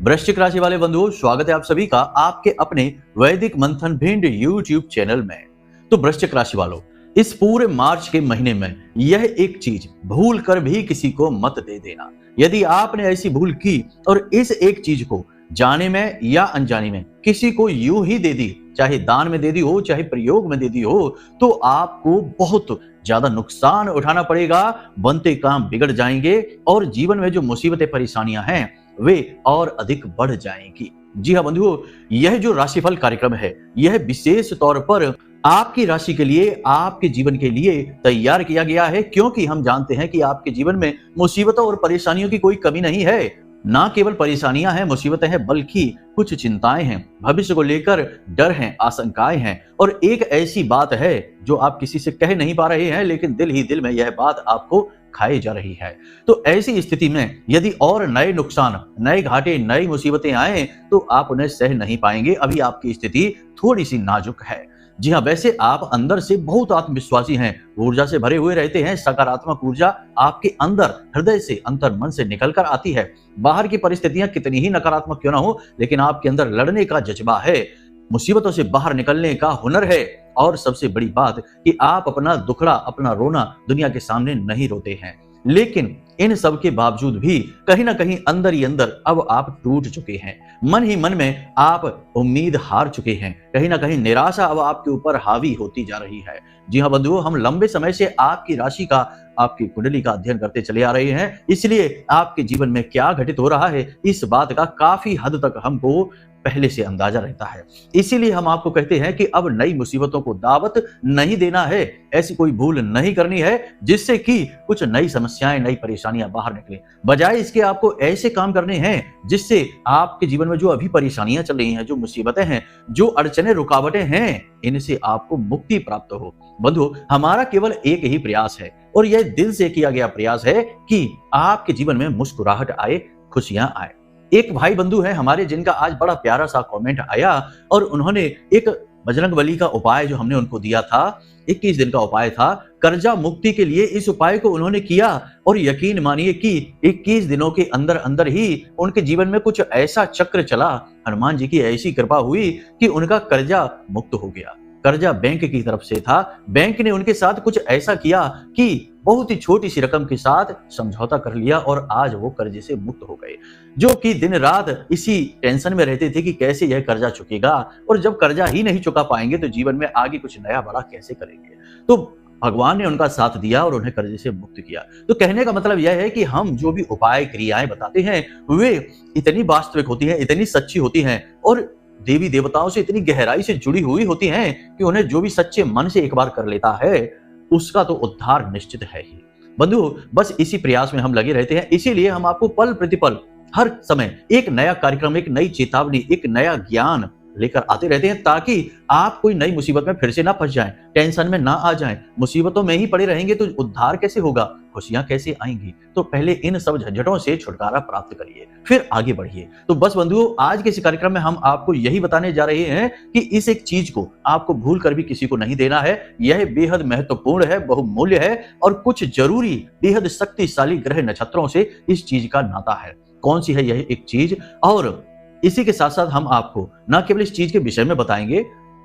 वृश्चिक राशि वाले बंधुओं, स्वागत है आप सभी का आपके अपने वैदिक मंथन भिंड यूट्यूब चैनल में। तो वृश्चिक राशि वालों, इस पूरे मार्च के महीने में यह एक चीज भूल कर भी किसी को मत दे देना। यदि आपने ऐसी भूल की और इस एक चीज को जाने में या अनजाने में किसी को यूं ही दे दी, चाहे दान में दे दी हो चाहे प्रयोग में दे दी हो, तो आपको बहुत ज्यादा नुकसान उठाना पड़ेगा। बनते काम बिगड़ जाएंगे और जीवन में जो मुसीबतें परेशानियां हैं वे और अधिक बढ़ जाएंगी। जी हाँ बंधुओं, यह जो राशिफल कार्यक्रम है यह विशेष तौर पर आपकी राशि के लिए, आपके जीवन के लिए तैयार किया गया है, क्योंकि हम जानते हैं कि आपके जीवन में मुसीबतों और परेशानियों की कोई कमी नहीं है। ना केवल परेशानियां हैं, मुसीबतें हैं, बल्कि कुछ चिंताएं हैं, भविष्य को लेकर डर हैं, आशंकाएं हैं और एक ऐसी बात है जो आप किसी से कह नहीं पा रहे हैं, लेकिन दिल ही दिल में यह बात आपको खाई जा रही है। तो ऐसी स्थिति में यदि और नए नुकसान, नए घाटे, नई मुसीबतें आए तो आप उन्हें सह नहीं पाएंगे। अभी आपकी स्थिति थोड़ी सी नाजुक है। जी हाँ, वैसे आप अंदर से बहुत आत्मविश्वासी हैं, ऊर्जा से भरे हुए रहते हैं। सकारात्मक ऊर्जा आपके अंदर, हृदय से, अंतर मन से निकल कर आती है। बाहर की परिस्थितियां कितनी ही नकारात्मक क्यों ना हो, लेकिन आपके अंदर लड़ने का जज्बा है, मुसीबतों से बाहर निकलने का हुनर है। और सबसे बड़ी बात कि आप अपना दुखड़ा, अपना रोना दुनिया के सामने नहीं रोते हैं। लेकिन इन सब के बावजूद भी कहीं ना कहीं अंदर ही अंदर अब आप टूट चुके हैं। मन ही मन में आप उम्मीद हार चुके हैं। कहीं ना कहीं निराशा अब आपके ऊपर हावी होती जा रही है। जी हाँ बंधुओं, हम लंबे समय से आपकी राशि का, आपकी कुंडली का अध्ययन करते चले आ रहे हैं, इसलिए आपके जीवन में क्या घटित हो रहा है इस बात का काफी हद तक हमको पहले से अंदाजा रहता है। इसीलिए हम आपको कहते हैं कि अब नई मुसीबतों को दावत नहीं देना है, ऐसी कोई भूल नहीं करनी है जिससे कि कुछ नई समस्याएं, नई परेशानियां बाहर निकले। बजाय इसके आपको ऐसे काम करने हैं जिससे आपके जीवन में जो अभी परेशानियां चल रही हैं, जो मुसीबतें हैं, जो अड़चने, रुकावटें हैं, इनसे आपको मुक्ति प्राप्त हो। बंधु, हमारा केवल एक ही प्रयास है और यह दिल से किया गया प्रयास है कि आपके जीवन में मुस्कुराहट आए, खुशियां आए। एक भाई बंधु है हमारे जिनका आज बड़ा प्यारा सा कमेंट आया और उन्होंने एक बजरंगबली का उपाय जो हमने उनको दिया था, 21 दिन का उपाय था, कर्जा मुक्ति के लिए इस उपाय को उन्होंने किया और यकीन मानिए कि 21 दिनों के अंदर अंदर ही उनके जीवन में कुछ ऐसा चक्र चला, हनुमान जी की ऐसी कृपा हुई कि उनका कर्जा मुक्त हो गया। कर्जा बैंक की तरफ से था, बैंक ने उनके साथ कुछ ऐसा किया कि बहुत ही छोटी सी रकम के साथ समझौता कर लिया और आज वो कर्जे से मुक्त हो गए। जो कि दिन रात इसी टेंशन में रहते थे कि कैसे यह कर्जा चुकेगा, और जब कर्जा ही नहीं चुका पाएंगे तो जीवन में आगे कुछ नया बड़ा कैसे करेंगे। तो भगवान ने उनका साथ दिया और उन्हें कर्जे से मुक्त किया। तो कहने का मतलब यह है कि हम जो भी उपाय, क्रियाएं बताते हैं वे इतनी वास्तविक होती हैं, इतनी सच्ची होती हैं और देवी देवताओं से इतनी गहराई से जुड़ी हुई होती हैं कि उन्हें जो भी सच्चे मन से एक बार कर लेता है उसका तो उद्धार निश्चित है ही। बंधु, बस इसी प्रयास में हम लगे रहते हैं। इसीलिए हम आपको पल प्रतिपल, हर समय एक नया कार्यक्रम, एक नई चेतावनी, एक नया ज्ञान लेकर आते रहते हैं ताकि आप कोई नई मुसीबत में फिर से ना फंस जाएं, टेंशन में ना आ जाएं। मुसीबतों में ही पड़े रहेंगे तो उद्धार कैसे होगा, खुशियां कैसे आएंगी। तो पहले इन सब झंझटों से छुटकारा प्राप्त करिए, फिर आगे बढ़िए। तो बस बंधुओं, आज के इस कार्यक्रम में हम आपको यही बताने जा रहे हैं कि इस एक चीज को आपको भूल कर भी किसी को नहीं देना है। यह बेहद महत्वपूर्ण है, बहुमूल्य है और कुछ जरूरी, बेहद शक्तिशाली ग्रह नक्षत्रों से इस चीज का नाता है। कौन सी है यह एक चीज, और इसी के साथ साथ हम आपको न केवल इस चीज के विषय में बताएंगे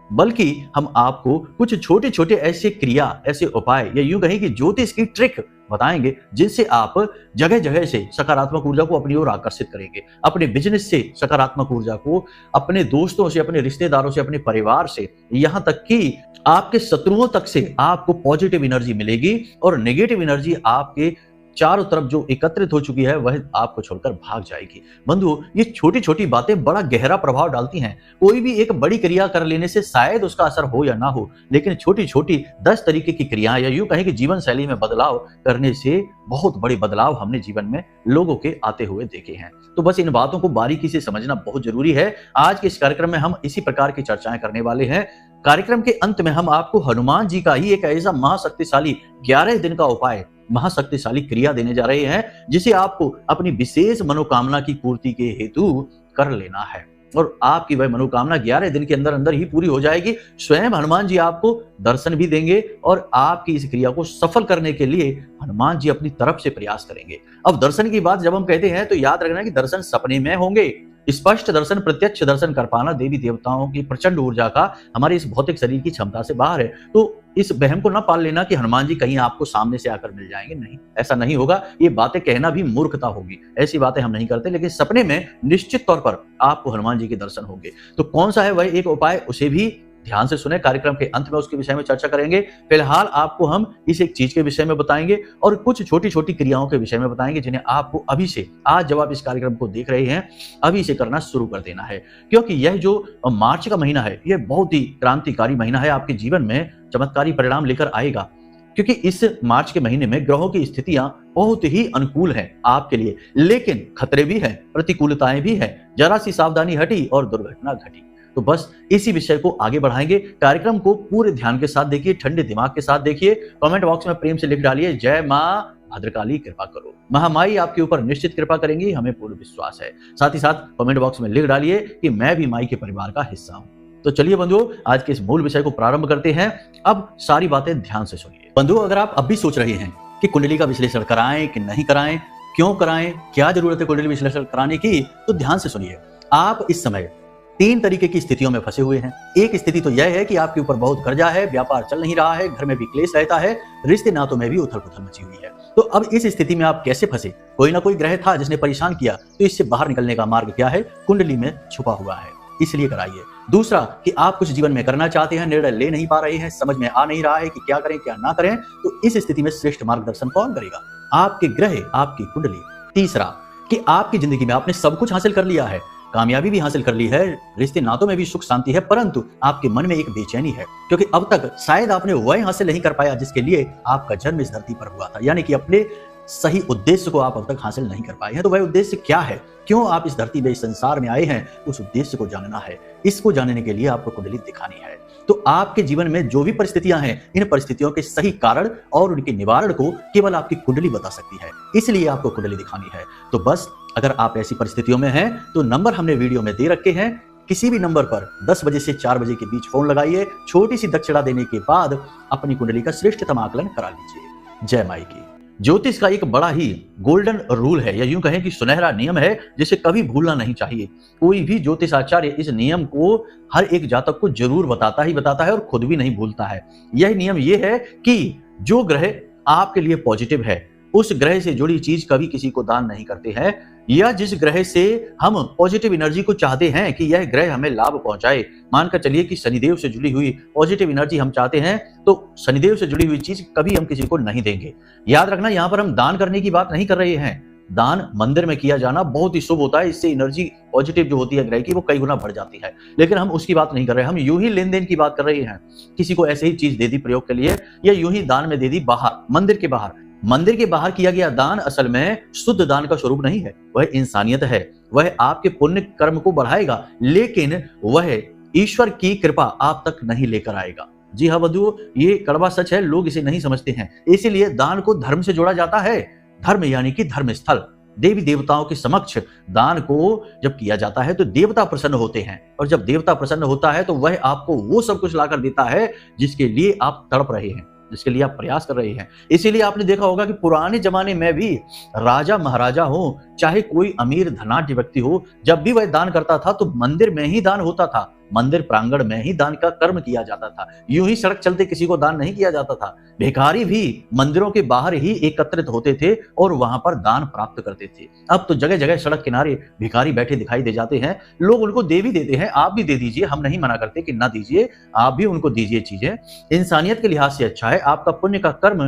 बल्कि हम आपको कुछ छोटे छोटे ऐसे क्रिया, ऐसे उपाय या यूं कहें कि ज्योतिष की ट्रिक बताएंगे जिनसे आप जगह जगह से सकारात्मक ऊर्जा को अपनी ओर आकर्षित करेंगे, अपने बिजनेस से सकारात्मक ऊर्जा को, अपने दोस्तों से, अपने रिश्तेदारों से, अपने परिवार से, यहाँ तक कि आपके शत्रुओं तक से आपको पॉजिटिव एनर्जी मिलेगी और नेगेटिव एनर्जी आपके चारों तरफ जो एकत्रित हो चुकी है वह आपको छोड़कर भाग जाएगी। बंधु, ये छोटी छोटी बातें बड़ा गहरा प्रभाव डालती हैं। कोई भी एक बड़ी क्रिया कर लेने से शायद उसका असर हो या ना हो, लेकिन छोटी छोटी 10 तरीके की क्रियाएं या यूं कहें कि जीवन शैली में बदलाव करने से बहुत बड़े बदलाव हमने जीवन में लोगों के आते हुए देखे हैं। तो बस इन बातों को बारीकी से समझना बहुत जरूरी है। आज के इस कार्यक्रम में हम इसी प्रकार की चर्चाएं करने वाले हैं। कार्यक्रम के अंत में हम आपको हनुमान जी का ही एक ऐसा महाशक्तिशाली 11 दिन का उपाय, महाशक्तिशाली क्रिया देने जा रहे हैं जिसे आपको अपनी विशेष मनोकामना की पूर्ति के हेतु कर लेना है और आपकी वह मनोकामना 11 दिन के अंदर अंदर ही पूरी हो जाएगी। स्वयं हनुमान जी आपको दर्शन भी देंगे और आपकी इस क्रिया को सफल करने के लिए हनुमान जी अपनी तरफ से प्रयास करेंगे। अब दर्शन की बात जब हम कहते हैं तो याद रखना कि दर्शन सपने में होंगे, स्पष्ट दर्शन, प्रत्यक्ष दर्शन कर पाना देवी देवताओं की प्रचंड ऊर्जा का हमारे इस भौतिक शरीर की क्षमता से बाहर है। तो इस वहम को ना पाल लेना कि हनुमान जी कहीं आपको सामने से आकर मिल जाएंगे, नहीं, ऐसा नहीं होगा। ये बातें कहना भी मूर्खता होगी, ऐसी बातें हम नहीं करते, लेकिन सपने में निश्चित तौर पर आपको हनुमान जी के दर्शन होंगे। तो कौन सा है वह एक उपाय, उसे भी ध्यान से सुने। कार्यक्रम के अंत में उसके विषय में चर्चा करेंगे। फिलहाल आपको हम इस एक चीज के विषय में बताएंगे और कुछ छोटी छोटी क्रियाओं के विषय में बताएंगे जिन्हें आपको अभी से, आज जब आप इस कार्यक्रम को देख रहे हैं, अभी से करना शुरू कर देना है। क्योंकि यह जो मार्च का महीना है, यह बहुत ही क्रांतिकारी महीना है, आपके जीवन में चमत्कारी परिणाम लेकर आएगा। क्योंकि इस मार्च के महीने में ग्रहों की स्थितियां बहुत ही अनुकूल हैं आपके लिए, लेकिन खतरे भी हैं, प्रतिकूलताएं भी हैं। जरा सी सावधानी हटी और दुर्घटना घटी। तो बस इसी विषय को आगे बढ़ाएंगे। कार्यक्रम को पूरे ध्यान के साथ देखिए, ठंडे दिमाग के साथ देखिए। कमेंट बॉक्स में प्रेम से लिख डालिए, जय मां भद्रकाली कृपा करो। महामाई आपके ऊपर निश्चित कृपा करेंगी, हमें पूर्ण विश्वास है। साथ ही साथ कमेंट बॉक्स में लिख डालिए कि मैं भी माई के परिवार का हिस्सा हूं। तो चलिए बंधुओं, आज के इस मूल विषय को प्रारंभ करते हैं। अब सारी बातें ध्यान से सुनिए। बंधुओं, अगर आप अब भी सोच रहे हैं कि कुंडली का विश्लेषण कराएं कि नहीं कराएं, क्यों कराएं, क्या जरूरत है कुंडली विश्लेषण कराने की, तो ध्यान से सुनिए। आप इस समय 3 तरीके की स्थितियों में फंसे हुए हैं। एक स्थिति तो यह है कि आपके ऊपर बहुत कर्जा है, व्यापार चल नहीं रहा है, घर में भी क्लेश रहता है, रिश्ते नातों में भी उथल पुथल मची हुई है। तो अब इस स्थिति में आप कैसे फंसे? कोई ना कोई ग्रह था जिसने परेशान किया, तो इससे बाहर निकलने का मार्ग क्या है? कुंडली में छुपा हुआ है, इसलिए कराइए। दूसरा कि आप कुछ जीवन में करना चाहते हैं, निर्णय ले नहीं पा रहे हैं, समझ में आ नहीं रहा है कि क्या करें क्या ना करें, तो इस स्थिति में श्रेष्ठ मार्गदर्शन कौन करेगा? आपके ग्रह, आपकी कुंडली। तीसरा कि आपकी जिंदगी में आपने सब कुछ हासिल कर लिया है, कामयाबी भी हासिल कर ली है, रिश्ते नातों में भी सुख शांति है, परंतु आपके मन में एक बेचैनी है, क्योंकि अब तक शायद आपने वह हासिल नहीं कर पाया जिसके लिए आपका जन्म इस धरती पर हुआ था। यानी कि अपने सही उद्देश्य को आप अब तक हासिल नहीं कर पाए हैं। तो वह उद्देश्य क्या है, क्यों आप इस धरती में, इस संसार में आए हैं, उस उद्देश्य को जानना है। इसको जानने के लिए आपको कुंडली दिखानी है। तो आपके जीवन में जो भी परिस्थितियां हैं, इन परिस्थितियों के सही कारण और उनके निवारण को केवल आपकी कुंडली बता सकती है, इसलिए आपको कुंडली दिखानी है। तो बस अगर आप ऐसी परिस्थितियों में हैं, तो नंबर हमने वीडियो में दे रखे हैं। किसी भी नंबर पर 10 बजे से 4 बजे के बीच फोन लगाइए। छोटी सी दक्षिणा देने के बाद अपनी कुंडली का श्रेष्ठतम आकलन करा लीजिए। जय माई की। ज्योतिष का एक बड़ा ही गोल्डन रूल है, या यूं कहें कि सुनहरा नियम है, जिसे कभी भूलना नहीं चाहिए। कोई भी ज्योतिष आचार्य इस नियम को हर एक जातक को जरूर बताता है और खुद भी नहीं भूलता है। यह नियम यह है कि जो ग्रह आपके लिए पॉजिटिव है, उस ग्रह से जुड़ी चीज कभी किसी को दान नहीं करते हैं, या जिस ग्रह से हम पॉजिटिव एनर्जी को चाहते हैं कि यह ग्रह हमें लाभ पहुंचाए, मानकर चलिए कि शनिदेव से जुड़ी हुई पॉजिटिव एनर्जी हम चाहते हैं, तो शनिदेव से जुड़ी हुई चीज कभी हम किसी को नहीं देंगे। याद रखना, यहां पर हम दान करने की बात नहीं कर रहे हैं। दान मंदिर में किया जाना बहुत ही शुभ होता है, इससे एनर्जी पॉजिटिव जो होती है ग्रह की, वो कई गुना बढ़ जाती है। लेकिन हम उसकी बात नहीं कर रहे, हम यूं ही लेन देन की बात कर रहे हैं। किसी को ऐसे ही चीज दे दी प्रयोग के लिए, या यूं ही दान में दे दी बाहर, मंदिर के बाहर। मंदिर के बाहर किया गया दान असल में शुद्ध दान का स्वरूप नहीं है, वह इंसानियत है। वह आपके पुण्य कर्म को बढ़ाएगा, लेकिन वह ईश्वर की कृपा आप तक नहीं लेकर आएगा। जी हाँ बंधुओं, ये कड़वा सच है, लोग इसे नहीं समझते हैं। इसीलिए दान को धर्म से जोड़ा जाता है। धर्म यानी कि धर्म स्थल, देवी देवताओं के समक्ष दान को जब किया जाता है तो देवता प्रसन्न होते हैं, और जब देवता प्रसन्न होता है तो वह आपको वो सब कुछ लाकर देता है जिसके लिए आप तड़प रहे हैं, जिसके लिए आप प्रयास कर रहे हैं। इसीलिए आपने देखा होगा कि पुराने जमाने में भी राजा महाराजा हो, चाहे कोई अमीर धनाढ्य व्यक्ति हो, जब भी वह दान करता था तो मंदिर में ही दान होता था, मंदिर प्रांगण में ही दान का कर्म किया जाता था। यूं ही सड़क चलते किसी को दान नहीं किया जाता था। भिखारी भी मंदिरों के बाहर ही एकत्रित होते थे और वहां पर दान प्राप्त करते थे। अब तो जगह जगह सड़क किनारे भिखारी बैठे दिखाई दे जाते हैं, लोग उनको दे भी देते हैं। आप भी दे दीजिए, हम नहीं मना करते कि ना दीजिए, आप भी उनको दीजिए चीजें। इंसानियत के लिहाज से अच्छा है, आपका पुण्य का कर्म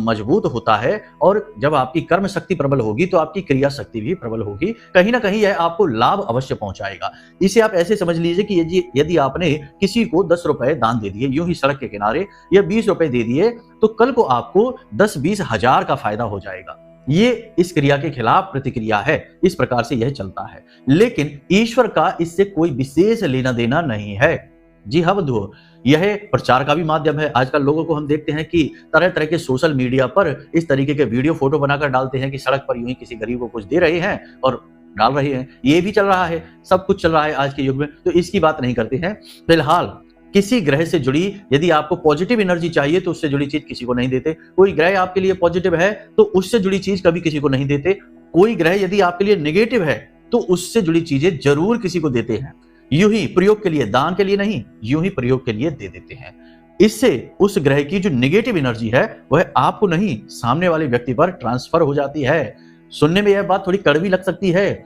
मजबूत होता है, और जब आपकी कर्म शक्ति प्रबल होगी तो आपकी क्रिया शक्ति भी प्रबल होगी। कहीं ना कहीं यह आपको लाभ अवश्य पहुंचाएगा। इसे आप ऐसे समझ लीजिए कि यदि आपने किसी को 10 रुपए दान दे दिए यूं ही सड़क के किनारे, या 20 रुपए दे दिए, तो कल को आपको 10-20 हजार का फायदा हो जाएगा। ये इस क्रिया के खिलाफ प्रतिक्रिया है, इस प्रकार से यह चलता है। लेकिन ईश्वर का इससे कोई विशेष लेना देना नहीं है। जी हाँ बंधुओं, यह प्रचार का भी माध्यम है। आजकल लोगों को हम देखते हैं कि तरह तरह के सोशल मीडिया पर इस तरीके के वीडियो फोटो बनाकर डालते हैं कि सड़क पर यूं ही किसी गरीब को कुछ दे रहे हैं और डाल रहे हैं। ये भी चल रहा है, सब कुछ चल रहा है आज के युग में, तो इसकी बात नहीं करते हैं। फिलहाल किसी ग्रह से जुड़ी, यदि आपको पॉजिटिव एनर्जी चाहिए तो उससे जुड़ी चीज किसी को नहीं देते। कोई ग्रह आपके लिए पॉजिटिव है तो उससे जुड़ी चीज कभी किसी को नहीं देते। कोई ग्रह यदि आपके लिए नेगेटिव है तो उससे जुड़ी चीजें जरूर किसी को देते हैं। यूं ही प्रयोग के लिए, दान के लिए नहीं, यूं ही प्रयोग के लिए दे देते हैं। इससे उस ग्रह की जो नेगेटिव एनर्जी है वह आपको नहीं, सामने वाले व्यक्ति पर ट्रांसफर हो जाती है। सुनने में यह बात थोड़ी कड़वी लग सकती है,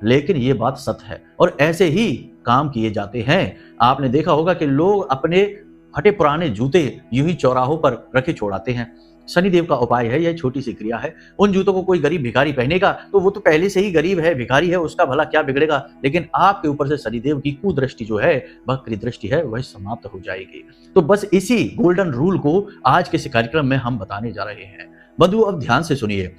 लेकिन यह बात सत्य है और ऐसे ही काम किए जाते हैं। आपने देखा होगा कि लोग अपने फटे पुराने जूते यूं ही चौराहों पर रखे छोड़ाते हैं। शनिदेव का उपाय है, यह छोटी सी क्रिया है। उन जूतों को कोई गरीब भिखारी पहनेगा तो वो तो पहले से ही गरीब है, भिखारी है, उसका भला क्या बिगड़ेगा। लेकिन आपके ऊपर से शनिदेव की कुदृष्टि जो है, वक्री दृष्टि है, वह समाप्त हो जाएगी। तो बस इसी गोल्डन रूल को आज के इस कार्यक्रम में हम बताने जा रहे हैं। बंधु, अब ध्यान से सुनिए।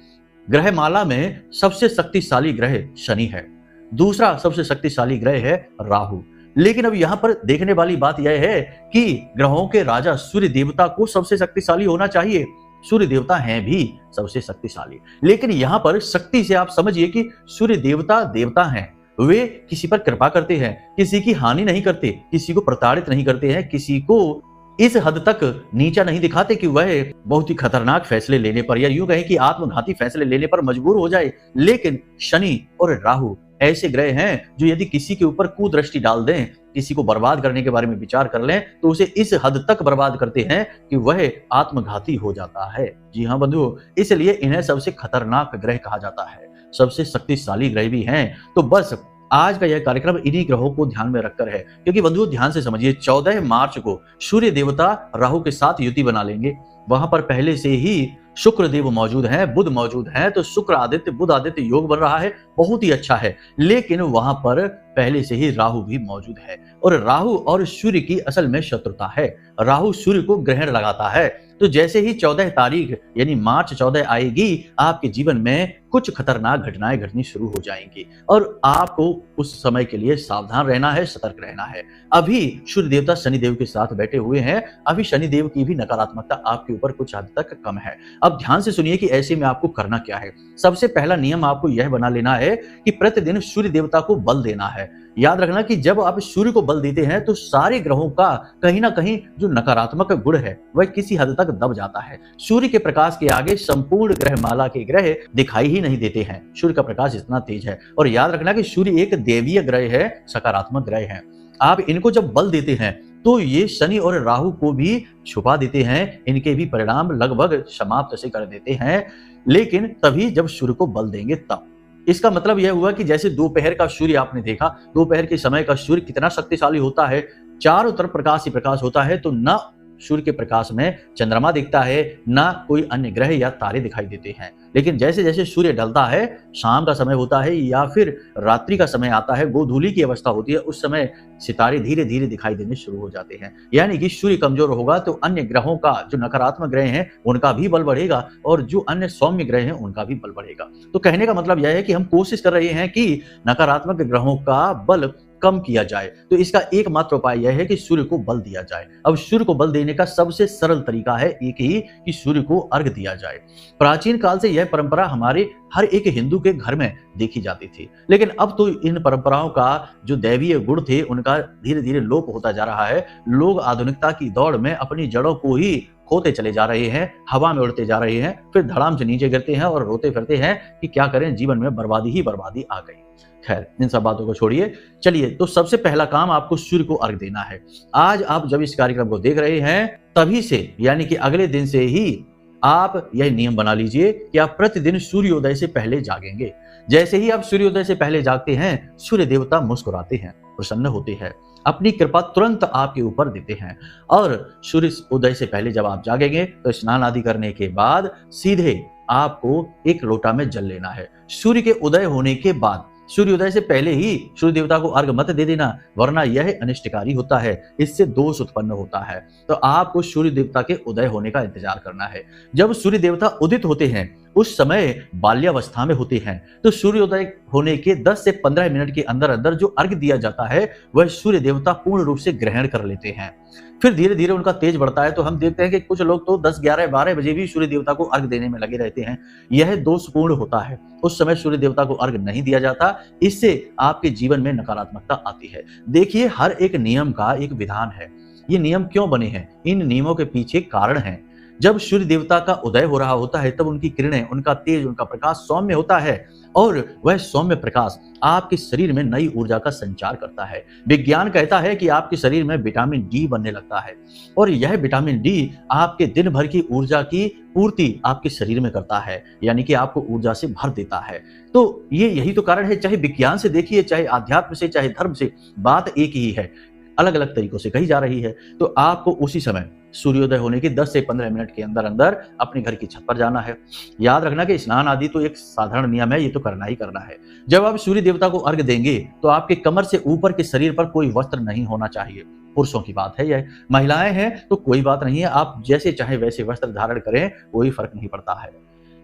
ग्रहमाला में सबसे शक्तिशाली ग्रह शनि है, दूसरा सबसे शक्तिशाली ग्रह है राहु। लेकिन अब यहाँ पर देखने वाली बात यह है कि ग्रहों के राजा सूर्य देवता को सबसे शक्तिशाली होना चाहिए। सूर्य देवता हैं भी सबसे शक्तिशाली, लेकिन यहाँ पर शक्ति से आप समझिए कि सूर्य देवता देवता हैं। वे किसी पर कृपा करते हैं, किसी की हानि नहीं करते, किसी को प्रताड़ित नहीं करते हैं, किसी को इस हद तक नीचा नहीं दिखाते कि वह बहुत ही खतरनाक फैसले लेने पर या यूं कहें कि आत्मघाती फैसले लेने पर मजबूर हो जाए। लेकिन शनि और राहु ऐसे ग्रह हैं जो यदि किसी के ऊपर कुदृष्टि डाल दें, किसी को बर्बाद करने के बारे में विचार कर लें, तो उसे इस हद तक बर्बाद करते हैं कि वह आत्मघाती हो जाता है। जी हाँ बंधुओं, इसलिए इन्हें सबसे खतरनाक ग्रह कहा जाता है, सबसे शक्तिशाली ग्रह भी हैं। तो बस आज का यह कार्यक्रम इन्हीं ग्रहों को ध्यान में रखकर है, क्योंकि बंधुओं ध्यान से समझिए, 14 मार्च को सूर्य देवता राहु के साथ युति बना लेंगे। वहां पर पहले से ही शुक्र देव मौजूद हैं, बुध मौजूद हैं, तो शुक्र आदित्य बुध आदित्य योग बन रहा है, बहुत ही अच्छा है। लेकिन वहां पर पहले से ही राहु भी मौजूद है और राहु और सूर्य की असल में शत्रुता है। राहु सूर्य को ग्रहण लगाता है। तो जैसे ही 14 तारीख यानी मार्च 14 आएगी, आपके जीवन में कुछ खतरनाक घटनाएं घटनी शुरू हो जाएंगी और आपको उस समय के लिए सावधान रहना है, सतर्क रहना है। अभी सूर्य देवता शनिदेव के साथ बैठे हुए हैं, अभी शनिदेव की भी नकारात्मकता आपके ऊपर कुछ हद तक कम है। अब ध्यान से सुनिए कि ऐसे में आपको करना क्या है। सबसे पहला नियम आपको यह बना लेना है कि प्रतिदिन सूर्य देवता को बल देना है। याद रखना कि जब आप सूर्य को बल देते हैं तो सारे ग्रहों का कहीं ना कहीं जो नकारात्मक गुण है वह किसी हद तक दब जाता है। सूर्य के प्रकाश के आगे संपूर्ण ग्रहमाला के ग्रह दिखाई ही नहीं देते हैं, सूर्य का प्रकाश इतना तेज है। और याद रखना कि सूर्य एक देवीय ग्रह है, सकारात्मक ग्रह है। आप इनको जब बल देते हैं तो ये शनि और राहु को भी छुपा देते हैं, इनके भी परिणाम लगभग समाप्त से कर देते हैं। लेकिन तभी जब सूर्य को बल देंगे तब। इसका मतलब यह हुआ कि जैसे दोपहर का सूर्य आपने देखा, दोपहर के समय का सूर्य कितना शक्तिशाली होता है, चारों तरफ प्रकाश ही प्रकाश होता है। तो न सूर्य के प्रकाश में चंद्रमा दिखता है, ना कोई अन्य ग्रह या तारे दिखाई देते हैं। लेकिन जैसे जैसे सूर्य ढलता है, शाम का समय होता है या फिर रात्रि का समय आता है, गोधूली की अवस्था होती है, उस समय सितारे धीरे धीरे दिखाई देने शुरू हो जाते हैं। यानी कि सूर्य कमजोर होगा तो अन्य ग्रहों का, जो नकारात्मक ग्रह हैं, उनका भी बल बढ़ेगा और जो अन्य सौम्य ग्रह हैं उनका भी बल बढ़ेगा। तो कहने का मतलब यह है कि हम कोशिश कर रहे हैं कि नकारात्मक ग्रहों का बल कम किया जाए। तो इसका एकमात्र उपाय यह है कि सूर्य को बल दिया जाए। अब सूर्य को बल देने का सबसे सरल तरीका है एक ही, कि सूर्य को अर्घ दिया जाए। प्राचीन काल से यह परंपरा हमारे हर एक हिंदू के घर में देखी जाती थी, लेकिन अब तो इन परंपराओं का जो दैवीय गुण थे उनका धीरे धीरे लोप होता जा रहा है। लोग आधुनिकता की दौड़ में अपनी जड़ों को ही खोते चले जा रहे हैं, हवा में उड़ते जा रहे हैं, फिर धड़ाम से नीचे गिरते हैं और रोते फिरते हैं कि क्या करें, जीवन में बर्बादी ही बर्बादी आ गई। खैर, इन सब बातों को छोड़िए, चलिए तो सबसे पहला काम आपको सूर्य को अर्घ देना है। आज आप जब इस कार्यक्रम को देख रहे हैं तभी से, यानी कि अगले दिन से ही आप यह नियम बना लीजिए कि आप प्रतिदिन सूर्योदय से पहले जागेंगे। जैसे ही आप सूर्योदय से पहले जागते हैं, सूर्य देवता मुस्कुराते हैं, प्रसन्न होते हैं, अपनी कृपा तुरंत आपके ऊपर देते हैं। और सूर्य उदय से पहले जब आप जागेंगे तो स्नान आदि करने के बाद सीधे आपको एक लोटा में जल लेना है। सूर्य के उदय होने के बाद, सूर्योदय से पहले ही सूर्य देवता को अर्घ मत दे देना, वरना यह अनिष्टकारी होता है, इससे दोष उत्पन्न होता है। तो आपको सूर्य देवता के उदय होने का इंतजार करना है। जब सूर्य देवता उदित होते हैं उस समय बाल्यावस्था में होते हैं, तो सूर्योदय होने के 10 से 15 मिनट के अंदर अंदर जो अर्घ दिया जाता है वह सूर्य देवता पूर्ण रूप से ग्रहण कर लेते हैं। फिर धीरे धीरे उनका तेज बढ़ता है, तो हम देखते हैं कि कुछ लोग तो 10, 11, 12 बजे भी सूर्य देवता को अर्घ देने में लगे रहते हैं। यह दोषपूर्ण होता है, उस समय सूर्य देवता को अर्घ नहीं दिया जाता, इससे आपके जीवन में नकारात्मकता आती है। देखिए, हर एक नियम का एक विधान है। ये नियम क्यों बने हैं, इन नियमों के पीछे कारण है। जब सूर्य देवता का उदय हो रहा होता है तब उनकी किरणें, उनका तेज, उनका प्रकाश सौम्य होता है और वह सौम्य प्रकाश आपके शरीर में नई ऊर्जा का संचार करता है। विज्ञान कहता है कि आपके शरीर में विटामिन डी बनने लगता है और यह विटामिन डी आपके दिन भर की ऊर्जा की पूर्ति आपके शरीर में करता है, यानी कि आपको ऊर्जा से भर देता है। तो यही तो कारण है, चाहे विज्ञान से देखिए, चाहे आध्यात्म से, चाहे धर्म से, बात एक ही है, अलग अलग तरीकों से कही जा रही है। तो आपको उसी समय सूर्योदय होने के 10 से 15 मिनट के अंदर अंदर अपने घर की छत पर जाना है। याद रखना कि स्नान आदि तो एक साधारण नियम है, ये तो करना ही करना है। जब आप सूर्य देवता को अर्घ देंगे तो आपके कमर से ऊपर के शरीर पर कोई वस्त्र नहीं होना चाहिए। पुरुषों की बात है यह, महिलाएं हैं तो कोई बात नहीं है, आप जैसे चाहे वैसे वस्त्र धारण करें, कोई फर्क नहीं पड़ता है।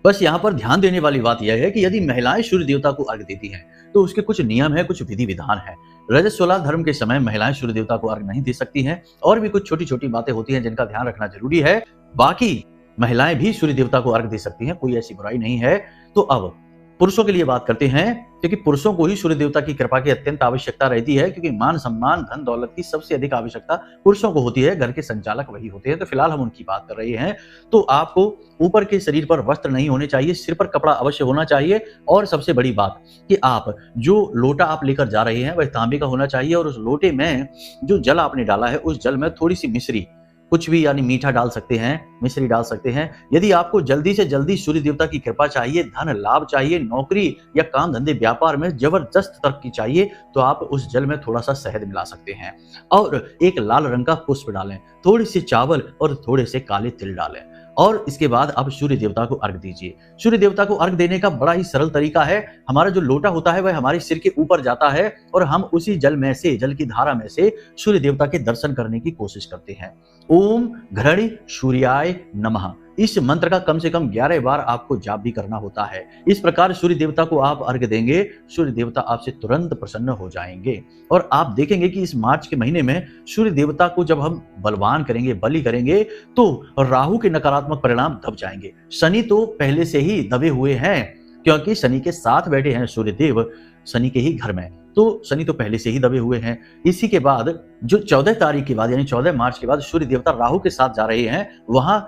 बस यहाँ पर ध्यान देने वाली बात यह है कि यदि महिलाएं सूर्य देवता को अर्घ देती हैं तो उसके कुछ नियम है, कुछ विधि विधान है। रजस्वला धर्म के समय महिलाएं सूर्य देवता को अर्घ नहीं दे सकती हैं और भी कुछ छोटी छोटी बातें होती हैं जिनका ध्यान रखना जरूरी है। बाकी महिलाएं भी सूर्य देवता को अर्घ दे सकती हैं, कोई ऐसी बुराई नहीं है। तो अब पुरुषों के लिए बात करते हैं, क्योंकि पुरुषों को ही सूर्य देवता की कृपा की अत्यंत आवश्यकता रहती है, क्योंकि मान सम्मान, धन दौलत की सबसे अधिक आवश्यकता पुरुषों को होती है। घर के संचालक वही होते हैं, तो फिलहाल हम उनकी बात कर रहे हैं। तो आपको ऊपर के शरीर पर वस्त्र नहीं होने चाहिए, सिर पर कपड़ा अवश्य होना चाहिए। और सबसे बड़ी बात कि आप जो लोटा आप लेकर जा रहे हैं वह तांबे का होना चाहिए और उस लोटे में जो जल आपने डाला है उस जल में थोड़ी सी मिश्री, कुछ भी यानी मीठा डाल सकते हैं, मिश्री डाल सकते हैं। यदि आपको जल्दी से जल्दी सूर्य देवता की कृपा चाहिए, धन लाभ चाहिए, नौकरी या काम धंधे व्यापार में जबरदस्त तरक्की चाहिए, तो आप उस जल में थोड़ा सा शहद मिला सकते हैं और एक लाल रंग का पुष्प डालें, थोड़ी सी चावल और थोड़े से काले तिल डालें और इसके बाद आप सूर्य देवता को अर्घ दीजिए। सूर्य देवता को अर्घ देने का बड़ा ही सरल तरीका है। हमारा जो लोटा होता है वह हमारे सिर के ऊपर जाता है और हम उसी जल में से, जल की धारा में से सूर्य देवता के दर्शन करने की कोशिश करते हैं। ओम घृणी सूर्याय नमः, इस मंत्र का कम से कम 11 बार आपको जाप भी करना होता है। इस प्रकार सूर्य देवता को आप अर्घ देंगे, सूर्य देवता आपसे तुरंत प्रसन्न हो जाएंगे और आप देखेंगे कि इस मार्च के महीने में सूर्य देवता को जब हम बलवान करेंगे, बलि करेंगे, तो राहु के नकारात्मक परिणाम दब जाएंगे। शनि तो पहले से ही दबे हुए हैं, क्योंकि शनि के साथ बैठे हैं सूर्य देव, शनि के ही घर में, तो शनि तो पहले से ही दबे हुए हैं। इसी के बाद जो 14 तारीख के बाद यानी 14 मार्च के बाद सूर्य देवता राहु के साथ जा रहे हैं, वहां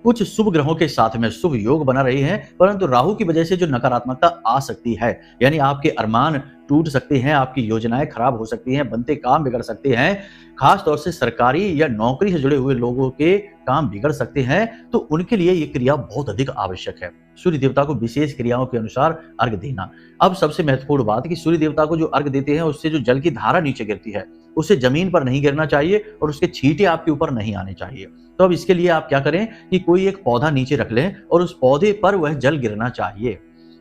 कुछ शुभ ग्रहों के साथ में शुभ योग बना रहे हैं, परंतु राहु की वजह से जो नकारात्मकता आ सकती है, यानी आपके अरमान टूट सकते हैं, आपकी योजनाएं खराब हो सकती हैं, बनते काम बिगड़ सकते हैं, खास तौर से सरकारी या नौकरी से जुड़े हुए लोगों के काम बिगड़ सकते हैं, तो उनके लिए ये क्रिया बहुत अधिक आवश्यक है। सूर्य देवता को विशेष क्रियाओं के अनुसार अर्घ देना। अब सबसे महत्वपूर्ण बात कि सूर्य देवता को जो अर्घ देते हैं उससे जो जल की धारा नीचे गिरती है उससे जमीन पर नहीं गिरना चाहिए और उसके छींटे आपके ऊपर नहीं आने चाहिए। तो अब इसके लिए आप क्या करें कि कोई एक पौधा नीचे रख लें और उस पौधे पर वह जल गिरना चाहिए।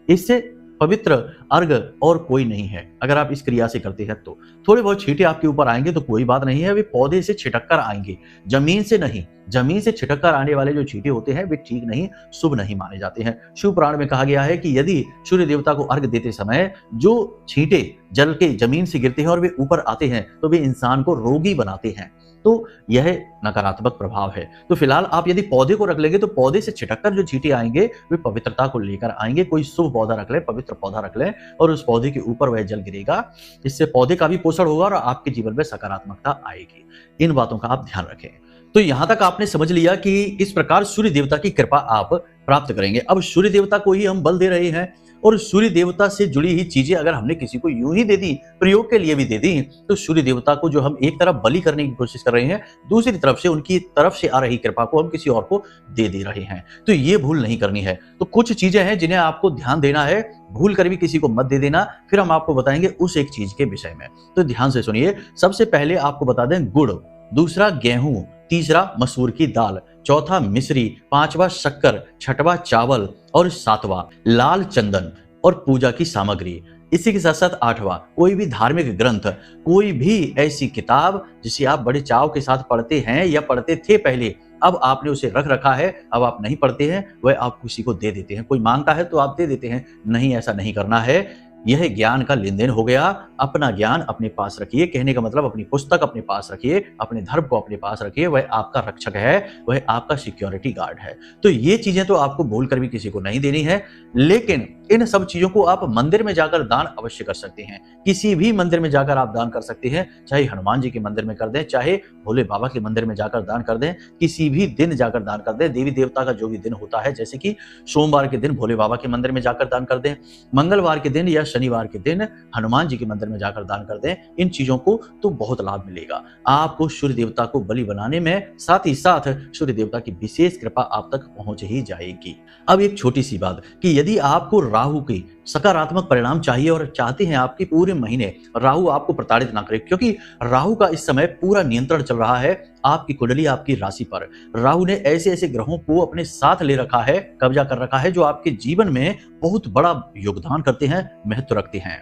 इससे पवित्र अर्घ और कोई नहीं है। अगर आप इस क्रिया से करते हैं तो थोड़े बहुत छींटे आपके ऊपर आएंगे तो कोई बात नहीं है, वे पौधे से छिटक कर आएंगे, जमीन से नहीं। जमीन से छिटक कर आने वाले जो छींटे होते हैं वे ठीक नहीं, शुभ नहीं माने जाते हैं। शिव पुराण में कहा गया है कि यदि सूर्य देवता को अर्घ देते समय जो छींटे जल के जमीन से गिरते हैं और वे ऊपर आते हैं तो वे इंसान को रोगी बनाते हैं, तो यह नकारात्मक प्रभाव है। तो फिलहाल आप यदि पौधे को रख लेंगे तो पौधे से छिटककर जो छींटे आएंगे वे पवित्रता को लेकर आएंगे। कोई शुभ पौधा रख लें, पवित्र पौधा रख लें और उस पौधे के ऊपर वह जल गिरेगा। इससे पौधे का भी पोषण होगा और आपके जीवन में सकारात्मकता आएगी। इन बातों का आप ध्यान रखें। तो यहां तक आपने समझ लिया कि इस प्रकार सूर्य देवता की कृपा आप प्राप्त करेंगे। अब सूर्य देवता को ही हम बल दे रहे हैं और सूर्य देवता से जुड़ी ही चीजें अगर हमने किसी को यूं ही दे दी, प्रयोग के लिए भी दे दी, तो सूर्य देवता को जो हम एक तरफ बलि करने की कोशिश कर रहे हैं, दूसरी तरफ से उनकी तरफ से आ रही कृपा को हम किसी और को दे रहे हैं। तो ये भूल नहीं करनी है। तो कुछ चीजें हैं जिन्हें आपको ध्यान देना है, भूल कर भी किसी को मत दे देना। फिर हम आपको बताएंगे उस एक चीज के विषय में, तो ध्यान से सुनिए। सबसे पहले आपको बता दें गुड़, दूसरा गेहूं, तीसरा मसूर की दाल, चौथा मिश्री, पांचवा शक्कर, छठवां चावल और सातवां लाल चंदन और पूजा की सामग्री। इसी के साथ साथ आठवां कोई भी धार्मिक ग्रंथ, कोई भी ऐसी किताब जिसे आप बड़े चाव के साथ पढ़ते हैं या पढ़ते थे पहले, अब आपने उसे रख रखा है, अब आप नहीं पढ़ते हैं, वह आप किसी को दे देते हैं। कोई मांगता है तो आप दे देते हैं। नहीं, ऐसा नहीं करना है। यह ज्ञान का लेन देन हो गया। अपना ज्ञान अपने पास रखिए, कहने का मतलब अपनी पुस्तक अपने पास रखिए, अपने धर्म को अपने पास रखिए। वह आपका रक्षक है, वह आपका सिक्योरिटी गार्ड है। तो ये चीजें तो आपको भूल कर भी किसी को नहीं देनी है। लेकिन इन सब चीजों को आप मंदिर में जाकर दान अवश्य कर सकते हैं। किसी भी मंदिर में जाकर आप दान कर सकते हैं, चाहे हनुमान जी के मंदिर में कर दें, चाहे भोले बाबा के मंदिर में जाकर दान कर दें, किसी भी दिन जाकर दान कर दें। देवी देवता का जो भी दिन होता है, जैसे कि सोमवार के दिन भोले बाबा के मंदिर में जाकर दान कर दें, मंगलवार के दिन या शनिवार के दिन हनुमान जी के मंदिर में जाकर दान कर दें। इन चीजों को तो बहुत लाभ मिलेगा आपको सूर्य देवता को बलि बनाने में, साथ ही साथ सूर्य देवता की विशेष कृपा आप तक पहुंच ही जाएगी। अब एक छोटी सी बात कि यदि आपको राहु की सकारात्मक परिणाम चाहिए और चाहते हैं आपके पूरे महीने राहु आपको प्रताड़ित ना करे, क्योंकि राहु का इस समय पूरा नियंत्रण चल रहा है आपकी कुंडली, आपकी राशि पर। राहु ने ऐसे ऐसे ग्रहों को अपने साथ ले रखा है, कब्जा कर रखा है, जो आपके जीवन में बहुत बड़ा योगदान करते हैं, महत्व रखते हैं।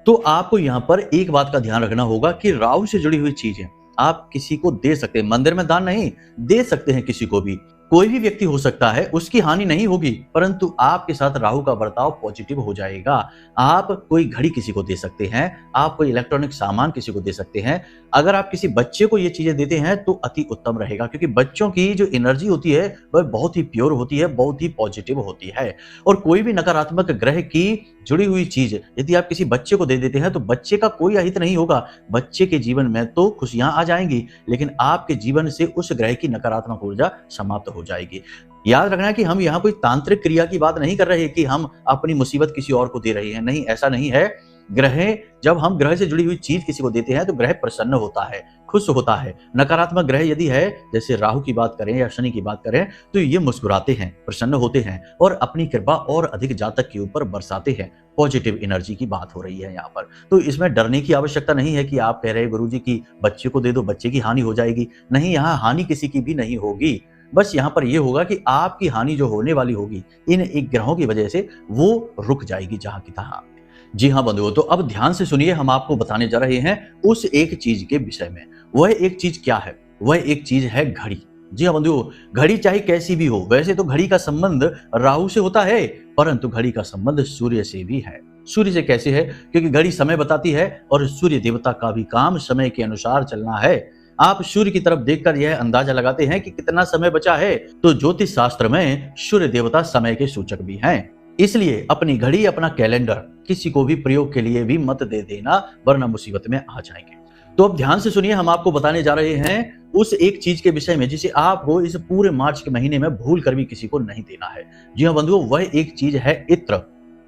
तो आपको यहाँ पर एक बात का ध्यान रखना होगा कि राहु से जुड़ी हुई चीजें आप किसी को दे सकते हैं, मंदिर में दान नहीं दे सकते हैं किसी को भी। कोई भी व्यक्ति हो सकता है, उसकी हानि नहीं होगी, परंतु आपके साथ राहु का बर्ताव पॉजिटिव हो जाएगा। आप कोई घड़ी किसी को दे सकते हैं, आप कोई इलेक्ट्रॉनिक सामान किसी को दे सकते हैं। अगर आप किसी बच्चे को ये चीजें देते हैं तो अति उत्तम रहेगा, क्योंकि बच्चों की जो एनर्जी होती है वह बहुत ही प्योर होती है, बहुत ही पॉजिटिव होती है। और कोई भी नकारात्मक ग्रह की जुड़ी हुई चीज यदि आप किसी बच्चे को दे देते हैं तो बच्चे का कोई अहित नहीं होगा, बच्चे के जीवन में तो खुशियां आ जाएंगी, लेकिन आपके जीवन से उस ग्रह की नकारात्मक ऊर्जा समाप्त हो जाएगी। याद रखना है कि हम यहाँ कोई तांत्रिक क्रिया की बात नहीं कर रहे कि हम अपनी मुसीबत किसी और को दे रहे हैं, नहीं, ऐसा नहीं है। जब हम ग्रह से जुड़ी हुई चीज किसी को देते हैं तो ग्रह प्रसन्न होता है, खुश होता है। नकारात्मक ग्रह यदि है, जैसे राहु की बात करें या शनि की बात करें, तो ये मुस्कुराते हैं, प्रसन्न होते हैं और अपनी कृपा और अधिक जातक के ऊपर बरसाते हैं। पॉजिटिव एनर्जी की बात हो रही है यहाँ पर, तो इसमें डरने की आवश्यकता नहीं है कि आप कह रहे हैं गुरुजी की बच्चे को दे दो, बच्चे की हानि हो जाएगी। नहीं, यहाँ हानि किसी की भी नहीं होगी। बस यहाँ पर यह होगा कि आपकी हानि जो होने वाली होगी इन एक ग्रहों की वजह से, वो रुक जाएगी जहां की तहां। जी हाँ बंधुओं, तो अब ध्यान से सुनिए, हम आपको बताने जा रहे हैं उस एक चीज के विषय में। वह एक चीज क्या है? वह एक चीज है घड़ी। जी हाँ बंधुओं, घड़ी चाहे कैसी भी हो, वैसे तो घड़ी का संबंध राहु से होता है, परंतु घड़ी का संबंध सूर्य से भी है। सूर्य से कैसे है? क्योंकि घड़ी समय बताती है और सूर्य देवता का भी काम समय के अनुसार चलना है। आप सूर्य की तरफ देखकर यह अंदाजा लगाते हैं कि कितना समय बचा है, तो ज्योतिष शास्त्र में सूर्य देवता समय के सूचक भी हैं। इसलिए अपनी घड़ी, अपना कैलेंडर किसी को भी प्रयोग के लिए भी मत दे देना, वरना मुसीबत में आ जाएंगे। तो अब ध्यान से सुनिए, हम आपको बताने जा रहे हैं उस एक चीज के विषय में जिसे आपको इस पूरे मार्च के महीने में भूल कर भी किसी को नहीं देना है। जी हाँ बंधुओं, वह एक चीज है इत्र।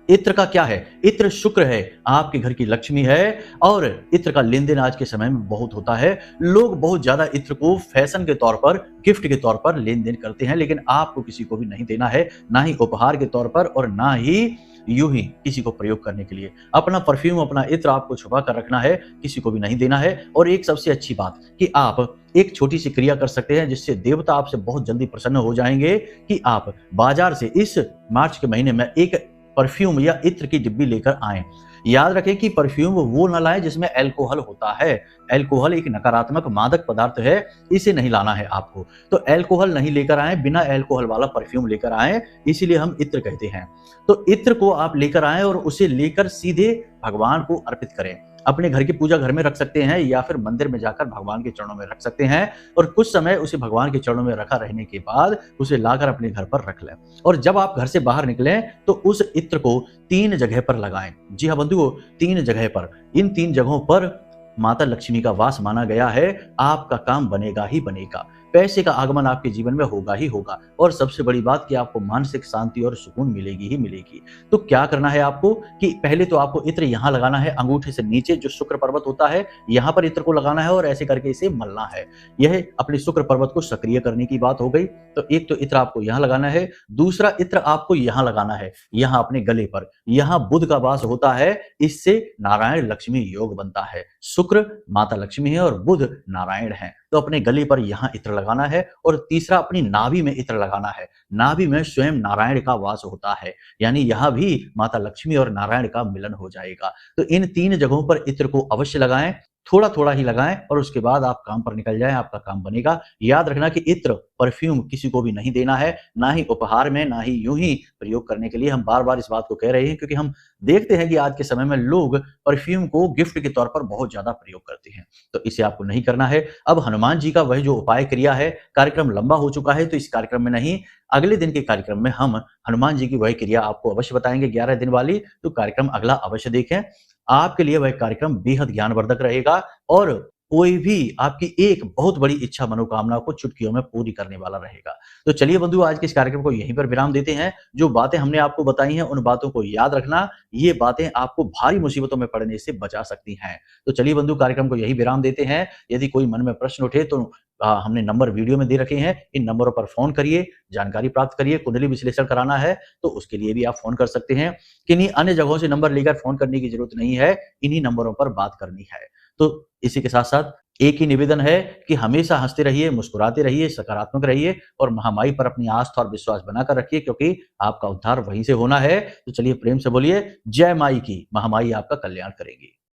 इत्र का क्या है? इत्र शुक्र है, आपके घर की लक्ष्मी है और इत्र का लेन देन आज के समय में बहुत होता है। लोग बहुत ज्यादा इत्र को फैशन के तौर पर, गिफ्ट के तौर पर लेन देन करते हैं, लेकिन आपको किसी को भी नहीं देना है, ना ही उपहार के तौर पर और ना ही यूं ही किसी को प्रयोग करने के लिए। अपना परफ्यूम, अपना इत्र आपको छुपा कर रखना है, किसी को भी नहीं देना है। और एक सबसे अच्छी बात कि आप एक छोटी सी क्रिया कर सकते हैं जिससे देवता आपसे बहुत जल्दी प्रसन्न हो जाएंगे, कि आप बाजार से इस मार्च के महीने में एक परफ्यूम या इत्र की डिब्बी लेकर आएं। याद रखें कि परफ्यूम वो न लाएं जिसमें अल्कोहल होता है। अल्कोहल एक नकारात्मक मादक पदार्थ है, इसे नहीं लाना है आपको। तो अल्कोहल नहीं लेकर आएं, बिना अल्कोहल वाला परफ्यूम लेकर आएं, इसीलिए हम इत्र कहते हैं। तो इत्र को आप लेकर आएं और उसे लेकर सीधे भगवान को अर्पित करें। अपने घर की पूजा घर में रख सकते हैं या फिर मंदिर में जाकर भगवान के चरणों में रख सकते हैं, और कुछ समय उसे भगवान के चरणों में रखा रहने के बाद उसे लाकर अपने घर पर रख लें। और जब आप घर से बाहर निकलें तो उस इत्र को 3 जगह पर लगाएं। जी हाँ बंधुओं, 3 जगह पर। इन 3 जगहों पर माता लक्ष्मी का वास माना गया है। आपका काम बनेगा ही बनेगा, पैसे का आगमन आपके जीवन में होगा ही होगा, और सबसे बड़ी बात कि आपको मानसिक शांति और सुकून मिलेगी ही मिलेगी। तो क्या करना है आपको कि पहले तो आपको इत्र यहाँ लगाना है, अंगूठे से नीचे जो शुक्र पर्वत होता है यहाँ पर इत्र को लगाना है और ऐसे करके इसे मलना है। यह अपने शुक्र पर्वत को सक्रिय करने की बात हो गई। तो एक तो इत्र आपको यहाँ लगाना है, दूसरा इत्र आपको यहाँ लगाना है, यहाँ अपने गले पर। यहाँ बुध का वास होता है, इससे नारायण लक्ष्मी योग बनता है। शुक्र माता लक्ष्मी है और बुध नारायण है, तो अपने गले पर यहाँ इत्र लगाना है। और तीसरा अपनी नाभि में इत्र लगाना है। नाभि में स्वयं नारायण का वास होता है, यानी यहाँ भी माता लक्ष्मी और नारायण का मिलन हो जाएगा। तो इन 3 जगहों पर इत्र को अवश्य लगाएं। थोड़ा थोड़ा ही लगाएं और उसके बाद आप काम पर निकल जाएं, आपका काम बनेगा। याद रखना कि इत्र, परफ्यूम किसी को भी नहीं देना है, ना ही उपहार में, ना ही यूं ही प्रयोग करने के लिए। हम बार बार इस बात को कह रहे हैं क्योंकि हम देखते हैं कि आज के समय में लोग परफ्यूम को गिफ्ट के तौर पर बहुत ज्यादा प्रयोग करते हैं, तो इसे आपको नहीं करना है। अब हनुमान जी का वह जो उपाय क्रिया है, कार्यक्रम लंबा हो चुका है तो इस कार्यक्रम में नहीं, अगले दिन के कार्यक्रम में हम हनुमान जी की वह क्रिया आपको अवश्य बताएंगे 11 दिन वाली, तो कार्यक्रम अगला अवश्य देखें। आपके लिए वह कार्यक्रम बेहद ज्ञानवर्धक रहेगा और कोई भी आपकी एक बहुत बड़ी इच्छा मनोकामना को चुटकियों में पूरी करने वाला रहेगा। तो चलिए बंधु, आज के इस कार्यक्रम को यहीं पर विराम देते हैं। जो बातें हमने आपको बताई हैं उन बातों को याद रखना, ये बातें आपको भारी मुसीबतों में पड़ने से बचा सकती हैं। तो चलिए बंधु, कार्यक्रम को यहीं विराम देते हैं। यदि कोई मन में प्रश्न उठे तो हमने नंबर वीडियो में दे रखे हैं, इन नंबरों पर फोन करिए, जानकारी प्राप्त करिए। कुंडली विश्लेषण कराना है तो उसके लिए भी आप फोन कर सकते हैं। किन्हीं अन्य जगहों से नंबर लेकर फोन करने की जरूरत नहीं है, इन्हीं नंबरों पर बात करनी है। तो इसी के साथ साथ एक ही निवेदन है कि हमेशा हंसते रहिए, मुस्कुराते रहिए, सकारात्मक रहिए और महामाई पर अपनी आस्था और विश्वास बनाकर रखिए, क्योंकि आपका उद्धार वहीं से होना है। तो चलिए प्रेम से बोलिए, जय माई की। महामाई आपका कल्याण करेंगी।